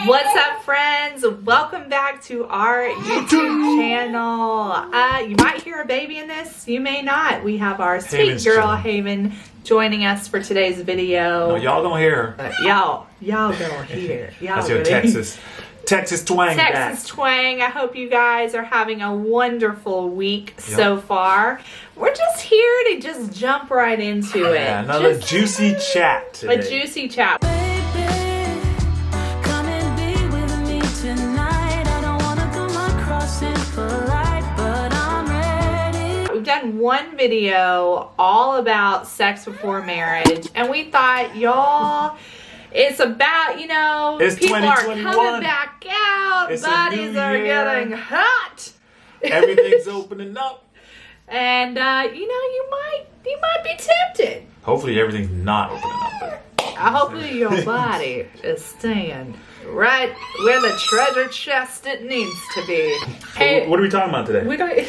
What's up, friends? Welcome back to our YouTube channel. You might hear a baby in this, you may not. We have our sweet girl Haven joining us for today's video. No, y'all don't hear her. Y'all gonna hear. That's your Texas twang. Texas twang. I hope you guys are having a wonderful week so far. We're just here to just jump right into it. Yeah, another juicy chat today. A juicy chat. We've done one video all about sex before marriage, and we thought, y'all, it's about, you know, it's people are coming 2021. Back out, It's bodies are getting hot. Everything's opening up. And you know, you might be tempted. Hopefully everything's not opening up. Hopefully your body is staying right where the treasure chest it needs to be. Hey, What are we talking about today? we don't.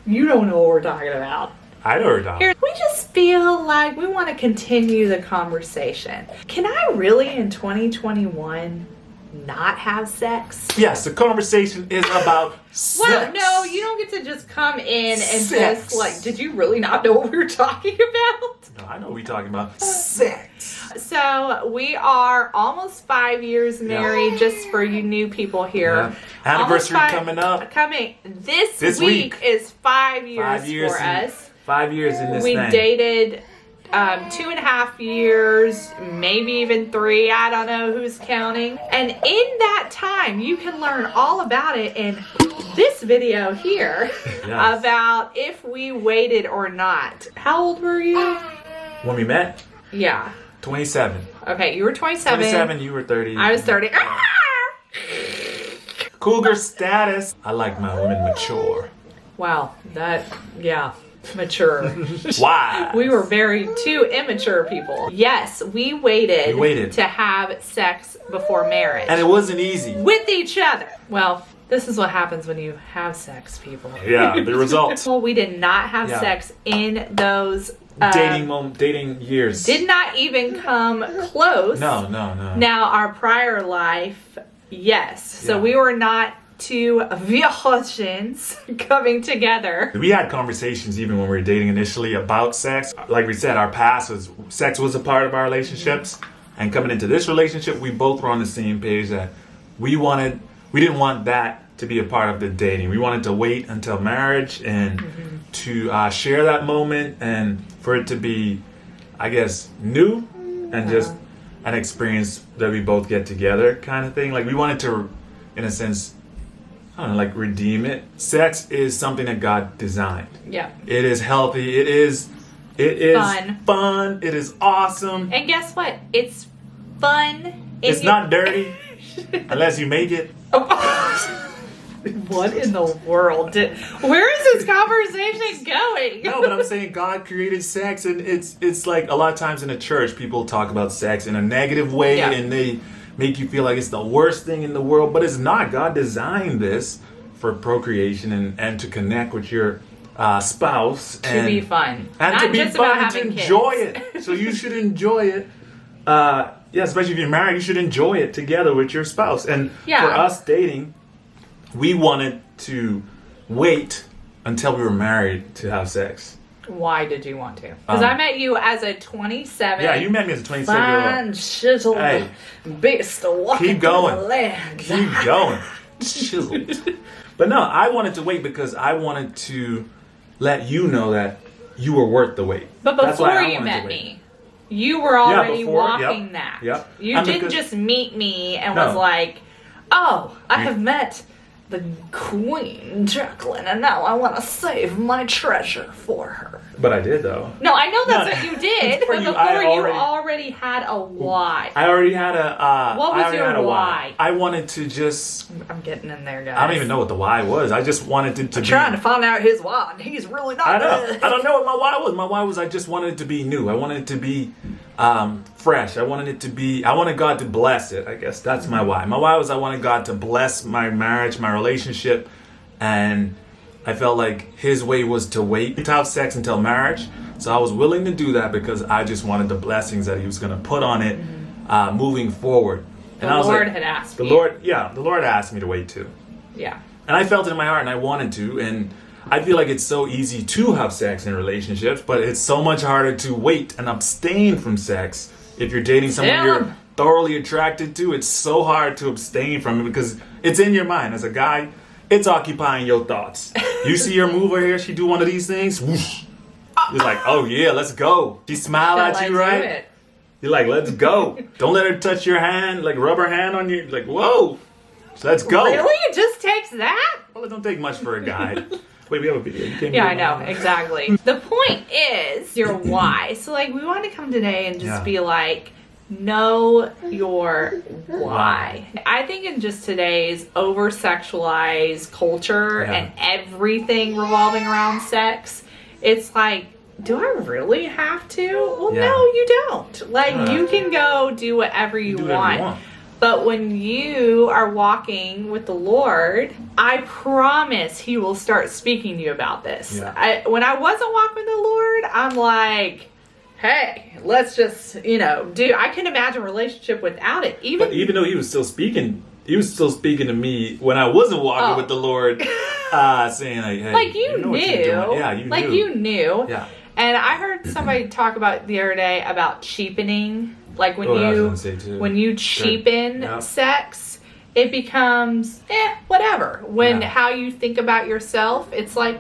You don't know what we're talking about. I know what we're talking Here, we just feel like we want to continue the conversation. Can I really, in 2021, not have sex? Yes, the conversation is about sex. Well, no, you don't get to just come in and Sex. just like, did you really not know what we were talking about? No, I know what we're talking about. Sex. So we are almost 5 years married, just for you new people here. Yeah. Anniversary Almost coming up. This week is 5 years, 5 years for us. 5 years in this We thing. dated 2.5 years, maybe even 3. I don't know who's counting. And in that time, you can learn all about it in this video here. Yes. About if we waited or not. How old were you? When we met? Yeah. 27. Okay, you were 27. 27, you were 30. I was 30. Ah! Cougar status. I like my women mature. Wow, mature. Why? We were two immature people. Yes, we waited to have sex before marriage. And it wasn't easy. With each other. Well, this is what happens when you have sex, people. Yeah, the results. Well, we did not have sex in those dating years. Did not even come close. No. Now, our prior life, yes. So Yeah. we were not two virgins coming together. We had conversations even when we were dating initially about sex. Like we said, our past was sex was a part of our relationships. And coming into this relationship, we both were on the same page that we didn't want that to be a part of the dating. We wanted to wait until marriage and to share that moment and for it to be, I guess, new and just an experience that we both get together kind of thing. Like we wanted to, in a sense, I don't know, like redeem it. Sex is something that God designed. Yeah. It is healthy. It is fun. It is awesome. And guess what? It's fun. It's not dirty unless you make it. What in the world? Where is this conversation going? No, but I'm saying God created sex, and it's like a lot of times in the church, people talk about sex in a negative way, and they make you feel like it's the worst thing in the world, but it's not. God designed this for procreation and to connect with your spouse. To be fun. And not to be just fun about and having to enjoy kids. it. So you should enjoy it. Especially if you're married, you should enjoy it together with your spouse. And for us dating, we wanted to wait until we were married to have sex. Why did you want to? Because I met you as a 27. Yeah, you met me as a 27-year-old. Fine, chiseled beast walking Keep going. through the land. Keep going. Chiseled. But no, I wanted to wait because I wanted to let you know that you were worth the wait. But before you met me, you were already walking that. Yep. You didn't just meet me and was like, oh, I have met the Queen Jaclyn, and now I want to save my treasure for her. But I did, though. No, I know that's what you did, but before you already had a why. I already had a... what was your why? I wanted to just... I'm getting in there, guys. I don't even know what the why was. I just wanted it to be... trying to find out his why, and he's really not I know. good. I don't know what my why was. My why was I just wanted it to be new. I wanted it to be fresh. I wanted God to bless it, I guess. That's my why. My why was I wanted God to bless my marriage, my relationship, and I felt like his way was to wait to have sex until marriage. So I was willing to do that because I just wanted the blessings that he was going to put on it moving forward. The I was Lord like, had asked the me. The Lord asked me to wait too. Yeah. And I felt it in my heart and I wanted to. And I feel like it's so easy to have sex in relationships, but it's so much harder to wait and abstain from sex if you're dating someone Tell you're 'em. thoroughly attracted to. It's so hard to abstain from it because it's in your mind. As a guy, it's occupying your thoughts. You see her move over here, she do one of these things, whoosh. You're like, oh yeah, let's go. She smile Shall at I you, do right? it? You're like, let's go. Don't let her touch your hand, like rub her hand on you. Like, whoa, let's go. Really? It just takes that? Well, it don't take much for a guy. Wait, we have a video. You can't Yeah, I do know, that. exactly. The point is your why. So, like, we want to come today and just Yeah. be like, know your why. I think in just today's over-sexualized culture Yeah. and everything revolving around sex, it's like, do I really have to? Well, Yeah. no, you don't. Like, Yeah. you can go do whatever you Do whatever want. you want. But when you are walking with the Lord, I promise He will start speaking to you about this. Yeah. When I wasn't walking with the Lord, I'm like, hey, let's just, do. I can imagine a relationship without it. But even though he was still speaking to me when I wasn't walking Oh. with the Lord, saying like, hey, like you know what knew. you're doing. Yeah, like knew. you knew. Yeah. And I heard somebody talk about the other day about cheapening. Like when Oh, that was gonna say too. when you cheapen Yeah. sex, it becomes whatever. When Yeah. how you think about yourself, it's like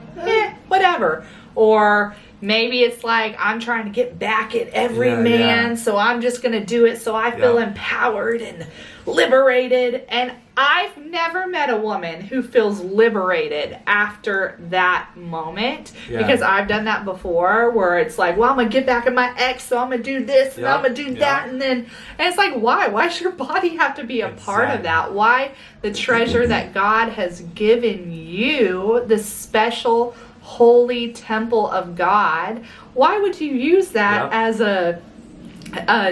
whatever. Or maybe it's like, I'm trying to get back at every Yeah, man, yeah. so I'm just gonna do it so I feel Yeah. empowered and liberated. And I've never met a woman who feels liberated after that moment. Yeah. Because I've done that before where it's like, well, I'm gonna get back at my ex, so I'm gonna do this and Yeah, I'm gonna do that, yeah. and it's like, why does your body have to be a part of Exactly. that? Why the treasure that God has given you, the special holy temple of God, why would you use that Yep. as a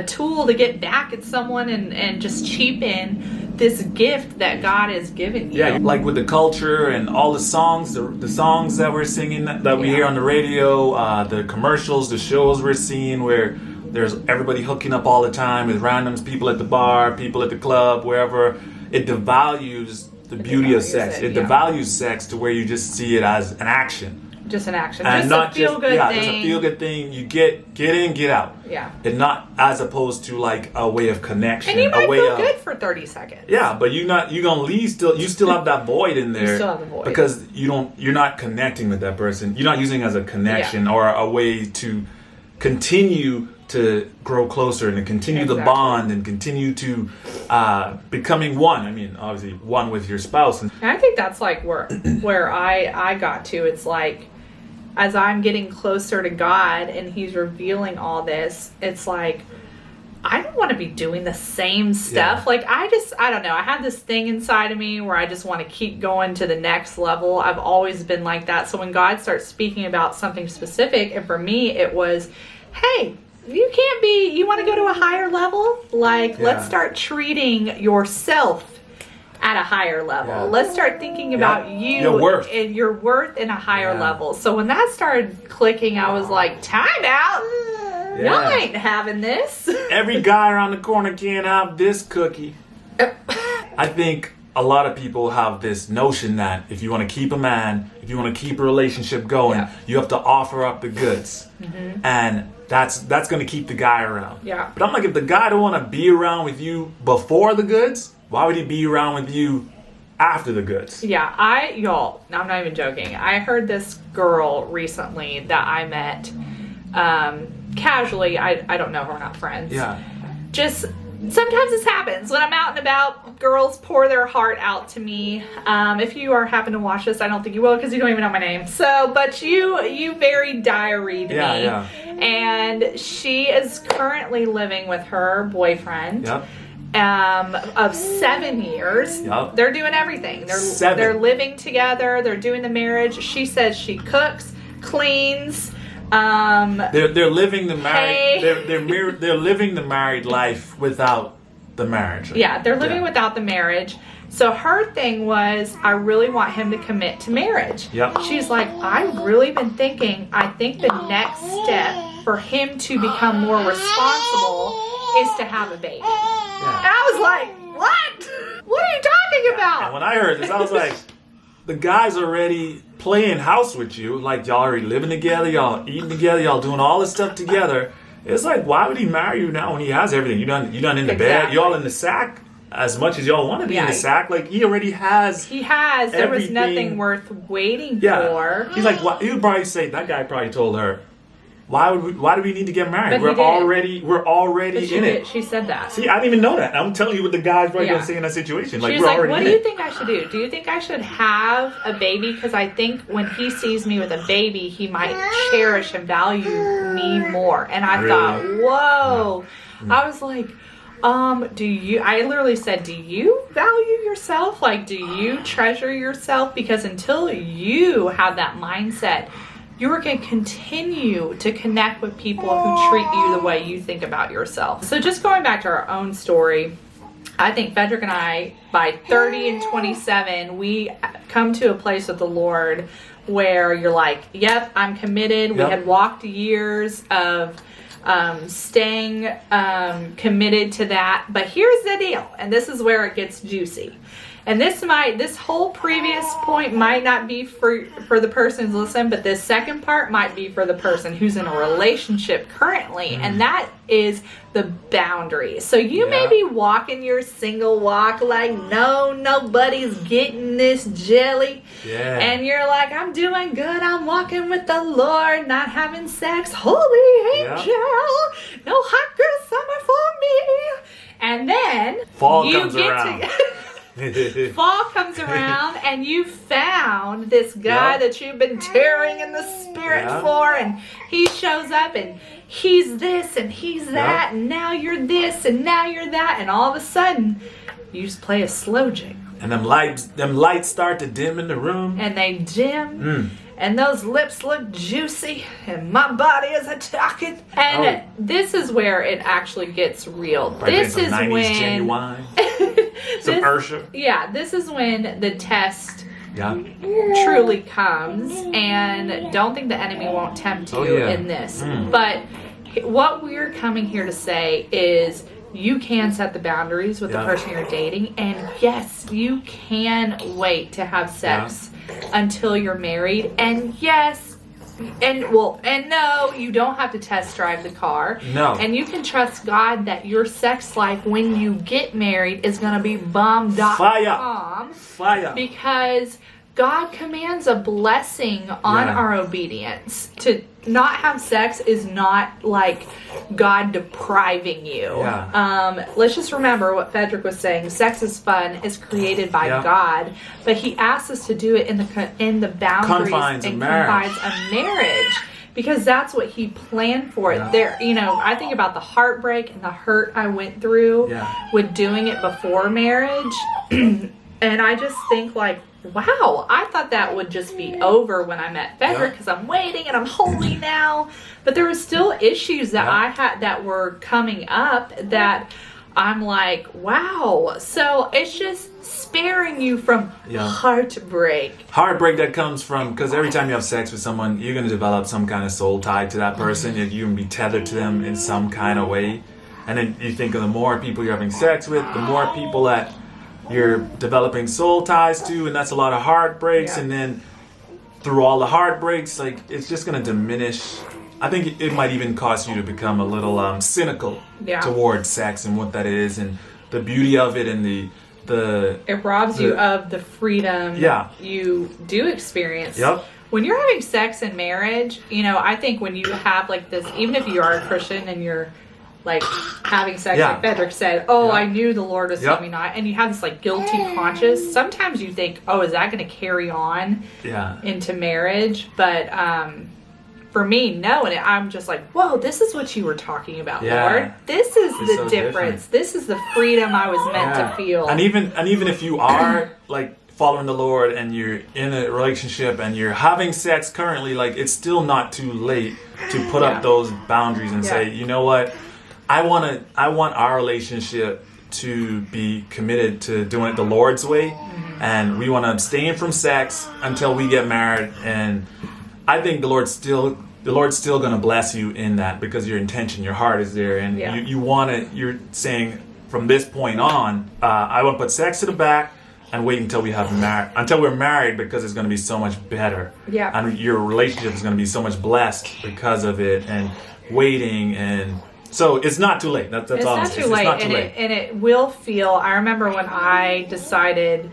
tool to get back at someone and just cheapen this gift that God has given you? Yeah, like with the culture and all the songs, the songs that we're singing, that we Yeah. hear on the radio, the commercials, the shows we're seeing where there's everybody hooking up all the time with randoms, people at the bar, people at the club, wherever. It devalues the beauty of devalues sex. it, It yeah. devalues sex to where you just see it as an action. Just an action, And just not a feel good just, thing. it's a feel good thing. You get in, get out. Yeah. And not as opposed to like a way of connection. And you might a way feel of, good for 30 seconds. yeah, but you're gonna leave you still have that void in there. still have the void. Because you're not connecting with that person. You're not using it as a connection or a way to continue to grow closer and to continue the Exactly. bond and continue to becoming one. I mean, obviously one with your spouse. And And I think that's like where I got to. It's like, as I'm getting closer to God and He's revealing all this, it's like, I don't want to be doing the same stuff. Yeah. Like, I don't know. I have this thing inside of me where I just want to keep going to the next level. I've always been like that. So when God starts speaking about something specific, and for me, it was, hey, you want to go to a higher level? Like, let's Yeah. start treating yourself at a higher level. Yeah. Let's start thinking about you Your worth. and your worth in a higher Yeah. level. So when that started clicking, I was like, time out. Yeah. Y'all ain't having this. every guy around the corner can't have this cookie. I think a lot of people have this notion that if you want to keep a man, if you want to keep a relationship going, Yeah. you have to offer up the goods. And that's going to keep the guy around. Yeah. But I'm like, if the guy don't want to be around with you before the goods, why would he be around with you after the goods? Yeah, y'all, I'm not even joking. I heard this girl recently that I met casually. I don't know her, we're not friends. Yeah. Just sometimes this happens when I'm out and about. Girls pour their heart out to me. If you happen to watch this, I don't think you will because you don't even know my name. So, but you very diaried me. Yeah. And she is currently living with her boyfriend. Yep. Of 7 years. Yep. They're doing everything. They're living together. They're doing the marriage. She says she cooks, cleans. They're living the married Hey. they're living the married life without the marriage. Yeah, they're living Yeah. without the marriage. So her thing was, I really want him to commit to marriage. Yep. She's like, I've really been thinking, I think the next step for him to become more responsible is to have a baby. And I was like, what? What are you talking about? And when I heard this, I was like, the guy's already playing house with you. Like, y'all already living together, y'all eating together, y'all doing all this stuff together. It's like, why would he marry you now when he has everything? You done in the bed, y'all in the sack. As much as y'all want to be in the sack, like he already has. He has. There was nothing worth waiting for. He's like, what? He would probably say, that guy probably told her, why do we need to get married? But we're already in it. She said that. See, I didn't even know that. I'm telling you what the guy's probably gonna say in that situation. Like, she's like, what do you think I should do? Do you think I should have a baby? Because I think when he sees me with a baby, he might cherish and value me more. And I thought, whoa. I was like, I literally said, do you value yourself? Like, do you treasure yourself? Because until you have that mindset, you're going to continue to connect with people who treat you the way you think about yourself. So just going back to our own story, I think Fedrick and I, by 30 and 27, we come to a place with the Lord where you're like, yep, I'm committed. We had walked years of staying committed to that. But here's the deal, and this is where it gets juicy. And this whole previous point might not be for the person who's listening, but this second part might be for the person who's in a relationship currently, and that is the boundaries. So you may be walking your single walk like, no, nobody's getting this jelly. And you're like, I'm doing good. I'm walking with the Lord, not having sex. Holy angel, no hot girl summer for me. And then fall comes around. Fall comes around and you found this guy that you've been tearing in the spirit for, and he shows up and he's this and he's that, and now you're this and now you're that, and all of a sudden you just play a slow jig. And them lights start to dim in the room. And they dim. And those lips look juicy, and my body is a-talking. And this is where it actually gets real. This is when genuine. Some Ursha. Yeah, this is when the test truly comes, and don't think the enemy won't tempt you in this. But what we're coming here to say is you can set the boundaries with the person you're dating, and yes, you can wait to have sex until you're married, and yes, and no, you don't have to test drive the car. No. And you can trust God that your sex life when you get married is going to be bomb.com. Fire. Because God commands a blessing on our obedience. To not have sex is not like God depriving you. Let's just remember what Fedrick was saying. Sex is fun. It's created by God, but He asks us to do it in the boundaries confines and of confines of marriage. Because that's what He planned for it. There, I think about the heartbreak and the hurt I went through with doing it before marriage, and I just think like, wow, I thought that would just be over when I met Fedrick because I'm waiting and I'm holy now. But there were still issues that I had that were coming up that I'm like, wow. So it's just sparing you from heartbreak. Heartbreak that comes from, because every time you have sex with someone, you're going to develop some kind of soul tie to that person. You can be tethered to them in some kind of way. And then you think of the more people you're having sex with, the more people that you're developing soul ties to, and that's a lot of heartbreaks. And then through all the heartbreaks, like, it's just going to diminish. I think it might even cause you to become a little cynical towards sex and what that is and the beauty of it, and it robs you of the freedom you do experience. When you're having sex in marriage, I think when you have like this, even if you are a Christian and you're like having sex, like Fedrick said, I knew the Lord was telling me not, and you have this like guilty conscience. Sometimes you think, is that going to carry on into marriage? But for me, no, and I'm just like, whoa, this is what you were talking about, Lord. This is the so difference. Different. This is the freedom I was meant to feel. And even if you are like following the Lord and you're in a relationship and you're having sex currently, like, it's still not too late to put up those boundaries and say, you know what? I want our relationship to be committed to doing it the Lord's way, and we want to abstain from sex until we get married. And I think the Lord's still going to bless you in that, because your intention, your heart is there, and you're saying, from this point on, I want to put sex to the back and wait until we're married, because it's going to be so much better. Yeah. And your relationship is going to be so much blessed because of it, and waiting. And so it's not too late. That's all. It's not too late. And it will feel, I remember when I decided,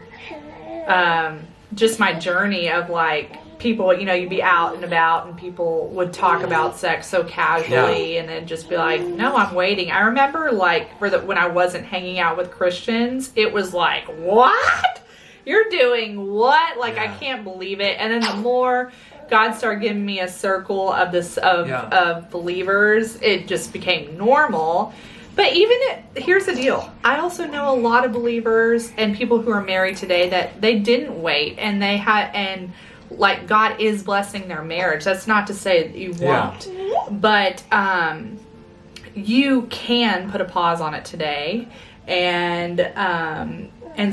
just my journey of like, people, you know, you'd be out and about and people would talk about sex so casually, and then just be like, no, I'm waiting. I remember like when I wasn't hanging out with Christians, it was like, what? You're doing what? Like, I can't believe it. And then the more God started giving me a circle of of believers, it just became normal. But here's the deal. I also know a lot of believers and people who are married today that they didn't wait, and they had, and like, God is blessing their marriage. That's not to say that you won't, but you can put a pause on it today, and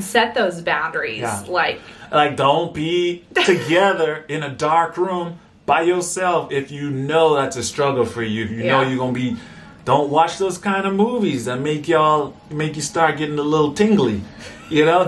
set those boundaries. Yeah. Like don't be together in a dark room by yourself if you know that's a struggle for you. If you know you're gonna be. Don't watch those kind of movies that make you start getting a little tingly. You know,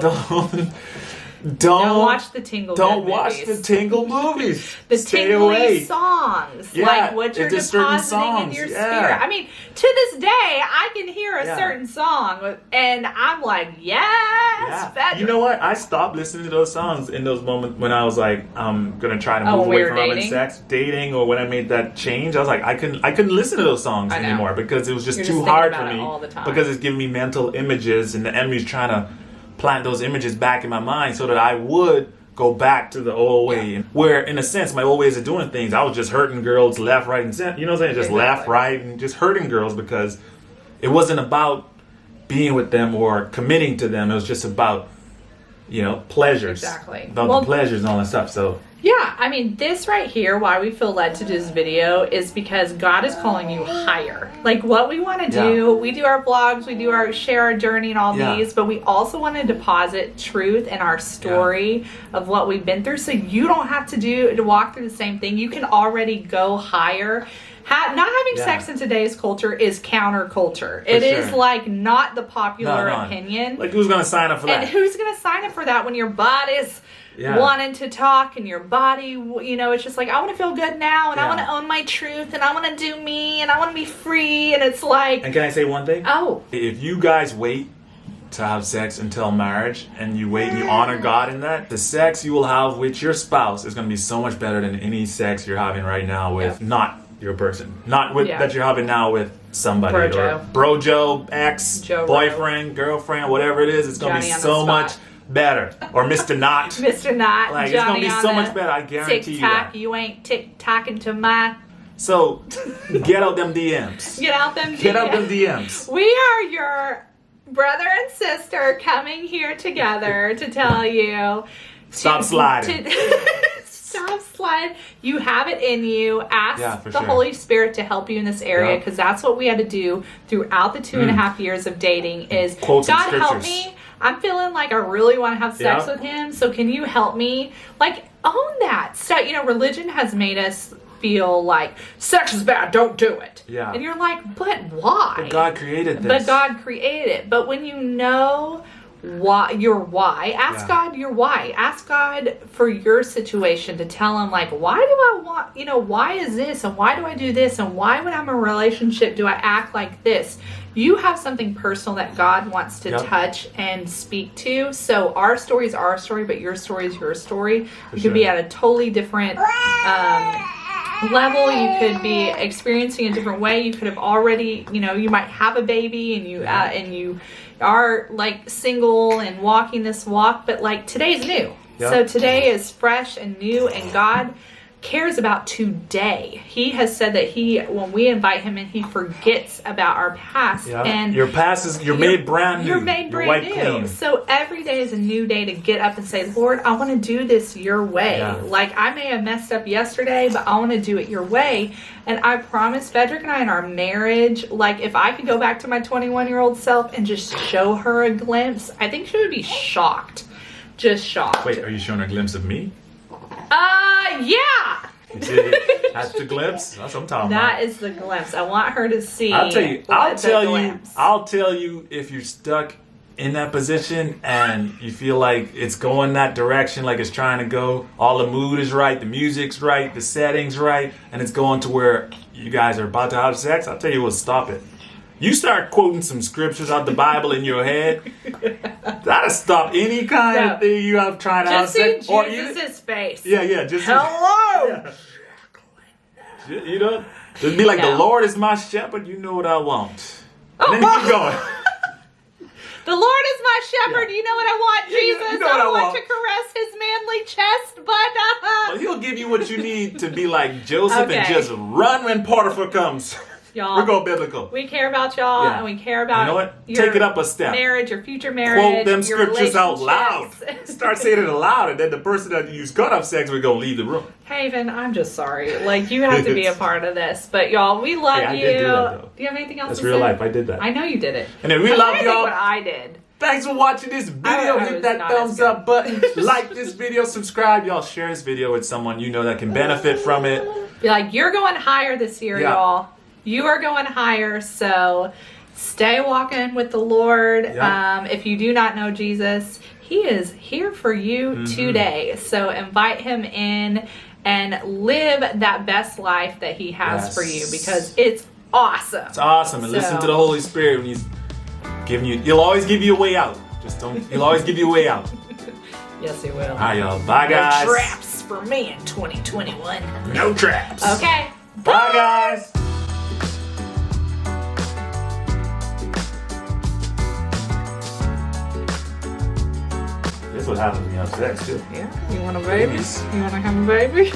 Don't watch the Tingle Don't movies. Watch the Tingle movies. The Stay tingly away. songs. Yeah, like what you're depositing in your spirit. I mean, to this day, I can hear a certain song and I'm like, yes, Fedrick. You know what? I stopped listening to those songs in those moments when I was like, I'm going to try to move away from having sex, dating, or when I made that change. I was like, I couldn't listen to those songs anymore, because it was just too hard for me. All the time. Because it's giving me mental images, and the enemy's trying to plant those images back in my mind so that I would go back to the old way. Where, in a sense, my old ways of doing things, I was just hurting girls left, right, and center. You know what I'm saying? Just left, right, and just hurting girls, because it wasn't about being with them or committing to them. It was just about, pleasures. Exactly. About the pleasures and all that stuff. So yeah, I mean, this right here, why we feel led to do this video is because God is calling you higher. Like, what we want to do, we do our vlogs, we share our journey and all these, but we also want to deposit truth in our story of what we've been through, so you don't have to walk through the same thing. You can already go higher. Not having sex in today's culture is counterculture. It is like not the popular opinion. Like, who's going to sign up for that? And who's going to sign up for that when your body's wanting to talk, and your body, it's just like, I want to feel good now, and I want to own my truth, and I want to do me, and I want to be free, and it's like... And can I say one thing? Oh. If you guys wait to have sex until marriage, and you wait and you honor God in that, the sex you will have with your spouse is going to be so much better than any sex you're having right now with not your person. Not with that you're having now with somebody. Brojo, ex, boyfriend, girlfriend, whatever it is. It's going to be so much better. Or Mr. Not. Mr. Not. Like, it's going to be so much better. I guarantee you that. You ain't tick-tocking to my... So, get out them DMs. Get out them DMs. Get out them DMs. We are your brother and sister coming here together to tell you... Stop sliding. Stop sliding. You have it in you. Ask the Holy Spirit to help you in this area, because that's what we had to do throughout the 2.5 years of dating is, Quotes God help me. I'm feeling like I really want to have sex with him, so can you help me? Like, own that. So, religion has made us feel like sex is bad, don't do it. Yeah. And you're like, but why? But God created this. But God created it. But when you know your why, ask God your why. Ask God for your situation, to tell him, like, why do I want, why is this, and why do I do this, and why when I'm in a relationship do I act like this? You have something personal that God wants to touch and speak to. So our story is our story, but your story is your story. You could be at a totally different level. You could be experiencing a different way. You could have already, you might have a baby, and you are like single and walking this walk, but like today's new. So today is fresh and new, and God cares about today. He has said that when we invite him in, he forgets about our past. And your past is made brand new. You're made brand new. Clean. So every day is a new day to get up and say, Lord, I want to do this your way. Like, I may have messed up yesterday, but I want to do it your way. And I promise, Fedrick and I in our marriage, like, if I could go back to my 21-year-old self and just show her a glimpse, I think she would be shocked. Just shocked. Wait, are you showing a glimpse of me? Yeah. That's the glimpse. That's what I'm talking about. That is the glimpse. I want her to see. I'll tell you. glimpse. I'll tell you if you're stuck in that position and you feel like it's going that direction, like it's trying to go. All the mood is right, the music's right, the setting's right, and it's going to where you guys are about to have sex. I'll tell you what, stop it. You start quoting some scriptures out the Bible in your head. That'll stop any kind of thing you have trying to have sex. Just see Jesus' face. Yeah. Just hello. Yeah. You know, just be like, the Lord is my shepherd. You know what I want. And then you keep going. The Lord is my shepherd. You know what I want, Jesus? You know what I want to caress his manly chest, but Well, he'll give you what you need to be like Joseph Okay. and just run when Potiphar comes. y'all, We're going biblical. we care about y'all, Yeah. and we care about You know what? your Take it up a step. marriage, your future marriage, Quote them your scriptures out loud. relationships. Start saying it aloud, and then the person that you cut off sex will go leave the room. Haven, I'm just sorry. Like, you have to be a part of this. But y'all, we love Hey, I you. did do that, though. Do you have anything else That's to real say? life. I did that. I know you did it. And then we I'm love trying to think y'all. what I did. Thanks for watching this video. I Hit was that not thumbs as good. up button. Like this video. Subscribe. Y'all share this video with someone you know that can benefit from it. Be like, you're going higher this year, Yeah. y'all. You are going higher, so stay walking with the Lord. Yeah. If you do not know Jesus, he is here for you today. So invite him in and live that best life that he has for you, because it's awesome. It's awesome. And listen to the Holy Spirit when he's giving you. He'll always give you a way out. Just don't. He'll always give you a way out. Yes, he will. All right, y'all. Bye, guys. No traps for me in 2021. No traps. Okay. Bye, guys. This is what happens when you have sex, too. Yeah. You want a baby? You want to have a baby?